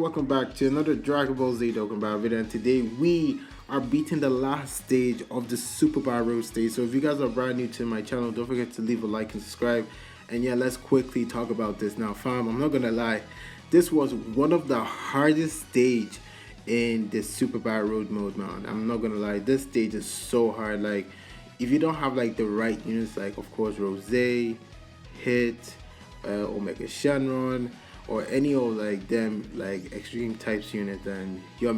welcome back to another Dragon Ball Z Dokkan Battle video, and today we are beating the last stage of the Super Battle stage. So if you guys are brand new to my channel, don't forget to leave a like and subscribe. And yeah, let's quickly talk about this now, fam. I'm not gonna lie, this was one of the hardest stage in the Super Battle Road mode, man. I'm not gonna lie, this stage is so hard. Like, if you don't have like the right units, like of course Rose, Hit, Omega Shenron, or any of like them like extreme types unit, then you're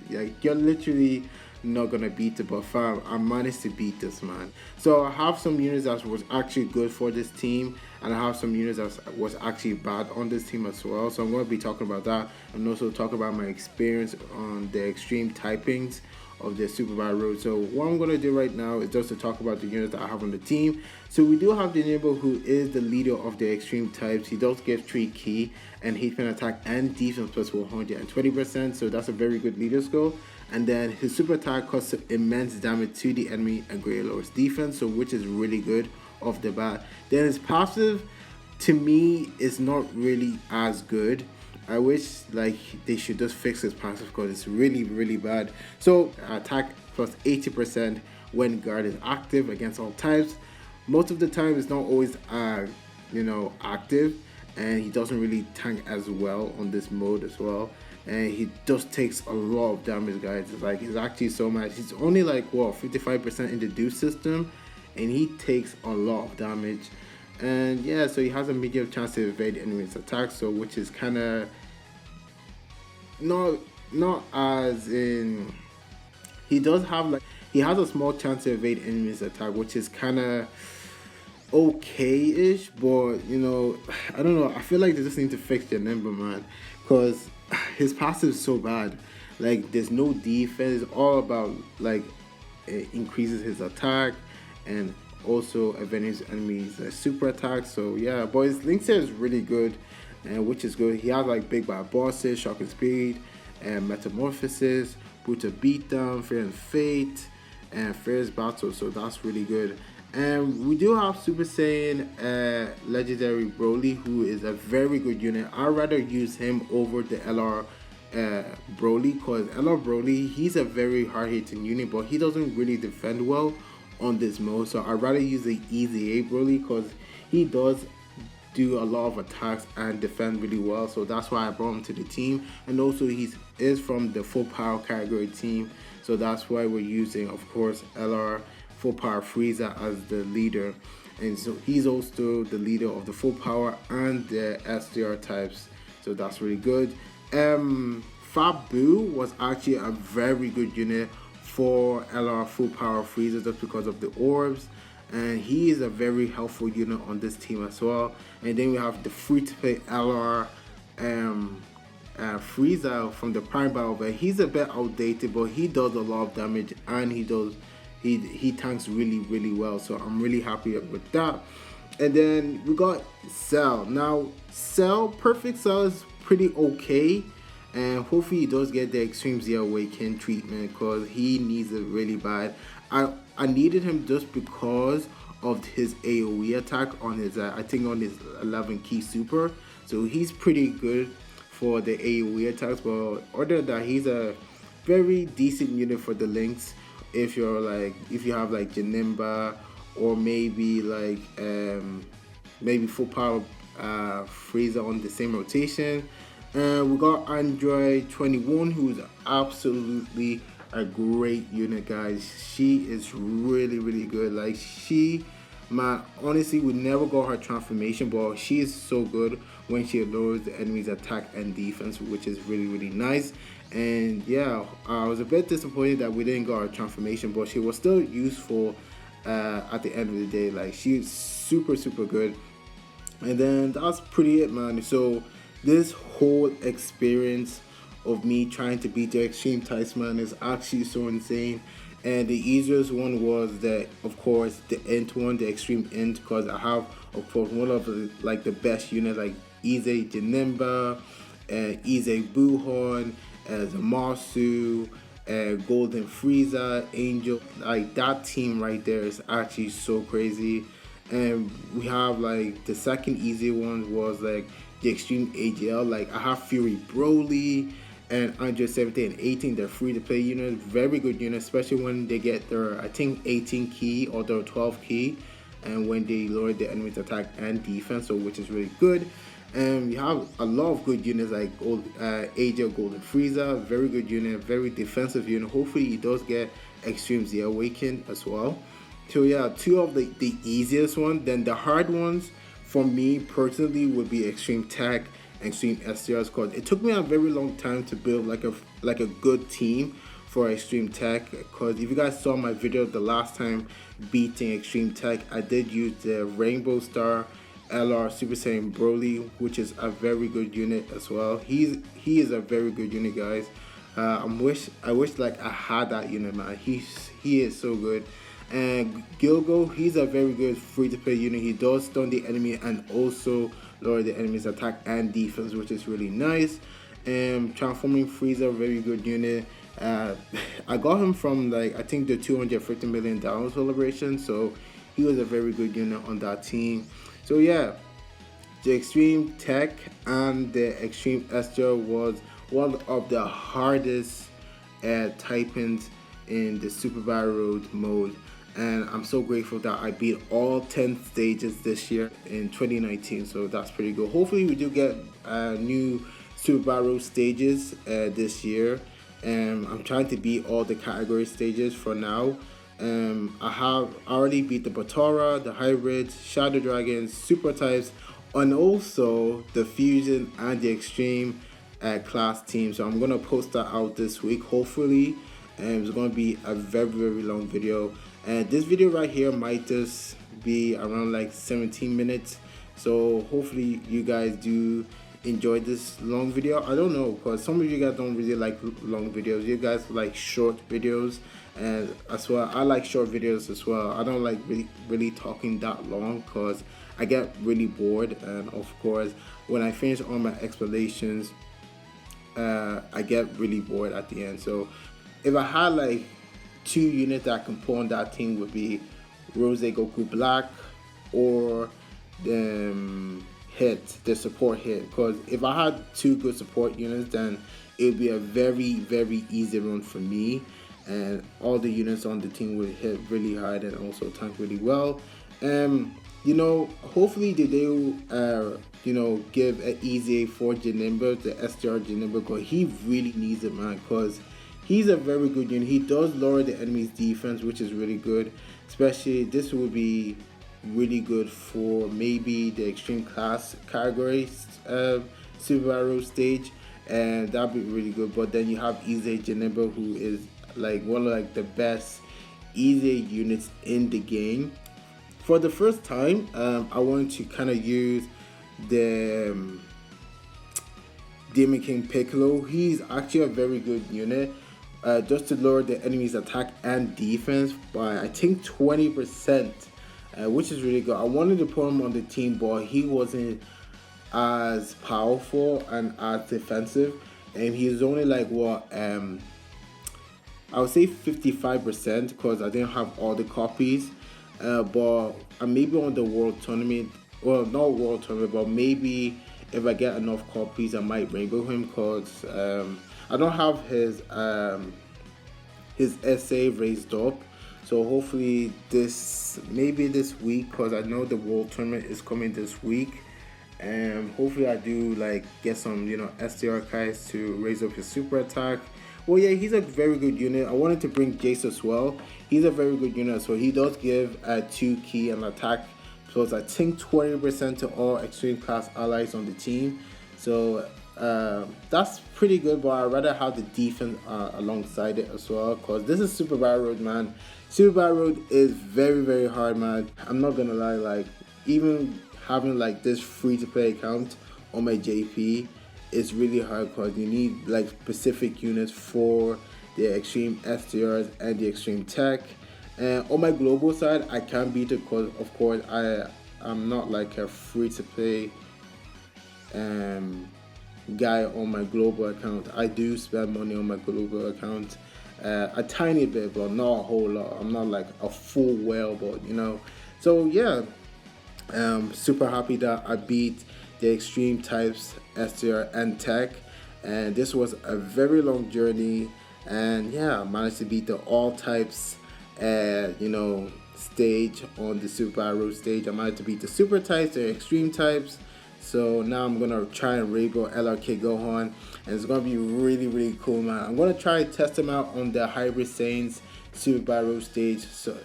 like you're literally not gonna beat it. But fam, I managed to beat this, man. So I have some units that was actually good for this team, and I have some units that was actually bad on this team as well. So I'm going to be talking about that, and also talk about my experience on the extreme typings of the Super Battle Road. So what I'm going to do right now is just to talk about the units that I have on the team. So we do have the neighbor who is the leader of the extreme types. He does give 3 key, and he can attack and defense plus 120%, so that's a very good leader skill. And then his super attack costs immense damage to the enemy and greatly lowers defense, so which is really good off the bat. Then his passive, to me, is not really as good. I wish like they should just fix his passive because it's really bad. So attack plus 80% when guard is active against all types. Most of the time it's not always active, and he doesn't really tank as well on this mode as well. And he just takes a lot of damage, guys. It's like he's actually so much. He's only like what 55% in the do system, and he takes a lot of damage. And yeah, so he has a medium chance to evade enemies' attacks, so which is kind of not as in, he does have like, he has a small chance to evade enemies' attack, which is kind of okay-ish, but you know, I don't know, I feel like they just need to fix their number, man, because his passive is so bad. Like, there's no defense. It's all about like it increases his attack and also advantage enemies super attack. So yeah, but his link set is really good, and which is good. He has like big bad bosses, shocking speed, and metamorphosis, brutal beatdown, fear and fate, and fierce battle. So that's really good. And we do have Super Saiyan legendary Broly, who is a very good unit. I'd rather use him over the LR Broly, because LR Broly, he's a very hard hitting unit, but he doesn't really defend well on this mode. So I'd rather use the EZA Broly because he does do a lot of attacks and defend really well. So that's why I brought him to the team. And also he is from the full power category team, so that's why we're using, of course, LR full power Frieza as the leader. And so he's also the leader of the full power and the STR types, so that's really good. Fabu was actually a very good unit for LR full power Frieza just because of the orbs, and he is a very helpful unit on this team as well. And then we have the free to play LR Frieza from the Prime Battle, but he's a bit outdated, but he does a lot of damage, and he tanks really well, so I'm really happy with that. And then we got Cell. Now Perfect Cell is pretty okay, and hopefully he does get the Extreme Z Awaken treatment because he needs it really bad. I needed him just because of his AoE attack on his I think on his 11 key super, so he's pretty good for the AoE attacks. But other than that, he's a very decent unit for the links if you have like Janemba, or maybe like maybe full power Frieza on the same rotation. We got Android 21, who's absolutely a great unit, guys. She is really good. Like, she, man, honestly, we never got her transformation, but she is so good when she lowers the enemy's attack and defense, which is really nice. And yeah, I was a bit disappointed that we didn't get her transformation, but she was still useful at the end of the day. Like, she's super good. And then that's pretty it, man. So this whole experience of me trying to beat the extreme types, man, is actually so insane. And the easiest one was of course the Int one, the extreme Int, because I have, of course, one of the the best units like Ize Janemba, Ize Buhon, Zamasu, Golden Frieza, Angel. Like, that team right there is actually so crazy. And we have like the second easy one was like the extreme AGL. Like I have Fury Broly and 170 and 18. They're free to play units, very good units, especially when they get their, I think, 18 key or their 12 key, and when they lower the enemy's attack and defense, so which is really good. And you have a lot of good units like AGL Golden Frieza, very good unit, very defensive unit. Hopefully he does get Extreme Z Awakened as well. So yeah, two of the easiest ones. Then the hard ones for me personally would be Extreme Tech, Extreme STRs, because it took me a very long time to build like a good team for Extreme Tech. Because if you guys saw my video the last time beating Extreme Tech, I did use the Rainbow Star LR Super Saiyan Broly, which is a very good unit as well. He is a very good unit, guys. I wish like I had that unit, man. He is so good. And Gilgo, he's a very good free-to-play unit. He does stun the enemy and also lower the enemy's attack and defense, which is really nice. And Transforming Frieza, very good unit. I got him from like, I think the 250 million download celebration, so he was a very good unit on that team. So yeah, the Extreme Tech and the Extreme STR was one of the hardest typings in the Super Battle Road mode, and I'm so grateful that I beat all 10 stages this year in 2019, so that's pretty good. Hopefully we do get new Super Battle Road stages this year. I'm trying to beat all the category stages for now. I already beat the Batora, the Hybrids, Shadow Dragons, Super Types, and also the Fusion and the Extreme class team. So I'm gonna post that out this week, hopefully. And it's gonna be a very long video. And this video right here might just be around like 17 minutes. So hopefully you guys do enjoy this long video. I don't know, because some of you guys don't really like long videos. You guys like short videos, and as well I like short videos as well. I don't like really talking that long because I get really bored, and of course when I finish all my explanations I get really bored at the end. So if I had like 2 units that can pull on that team, would be Rose Goku Black or the support hit. Because if I had 2 good support units, then it would be a very easy run for me, and all the units on the team would hit really hard and also tank really well. You know, hopefully they do you know, give an easy for Janemba, the STR Janemba, because he really needs it, man, because he's a very good unit. He does lower the enemy's defense, which is really good. Especially this would be really good for maybe the extreme class category Super Battle stage, and that'd be really good. But then you have Easy Janemba, who is like one of like the best easy units in the game. For the first time, I wanted to kind of use the Demon King Piccolo. He's actually a very good unit, just to lower the enemy's attack and defense by I think 20%, which is really good. I wanted to put him on the team, but he wasn't as powerful and as defensive, and he's only like what I would say 55%, because I didn't have all the copies. But maybe on the world tournament, well, not world tournament, but maybe if I get enough copies, I might rainbow him, because I don't have his SA raised up. So hopefully maybe this week, because I know the world tournament is coming this week, and hopefully I do like get some, you know, STR guys to raise up his super attack. Well, yeah, he's a very good unit. I wanted to bring Jace as well. He's a very good unit, so he does give 2 key and attack plus I think 20% to all extreme class allies on the team. So that's pretty good, but I'd rather have the defense alongside it as well, because this is Super Battle Road, man. Super Battle Road is very hard, man. I'm not gonna lie, like even having like this free to play account on my JP, it's really hard, because you need like specific units for the extreme STRs and the extreme tech. And on my global side, I can beat it, because of course I'm not like a free to play guy on my global account. I do spend money on my global account, a tiny bit, but not a whole lot. I'm not like a full whale, but you know. So yeah, super happy that I beat the extreme types, STR and tech, and this was a very long journey. And yeah, I managed to beat the all types stage on the Super Battle Road stage. I managed to beat the super types, the extreme types. So now I'm gonna try and rainbow LRK Gohan, and it's gonna be really cool, man. I'm gonna try to test him out on the Hybrid Saiyans Super Battle Road stage, so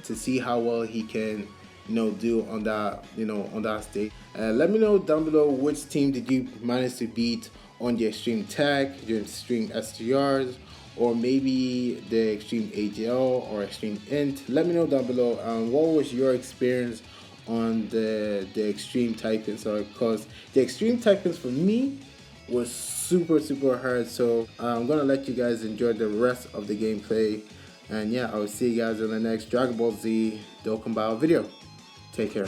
to see how well he can do on that on that stage. Let me know down below which team did you manage to beat on the extreme tech, the extreme STRs, or maybe the extreme AGL or extreme int. Let me know down below what was your experience on the extreme typings, because the extreme typings for me was super hard. So I'm gonna let you guys enjoy the rest of the gameplay, and yeah, I will see you guys in the next Dragon Ball Z Dokkan Battle video. Take care.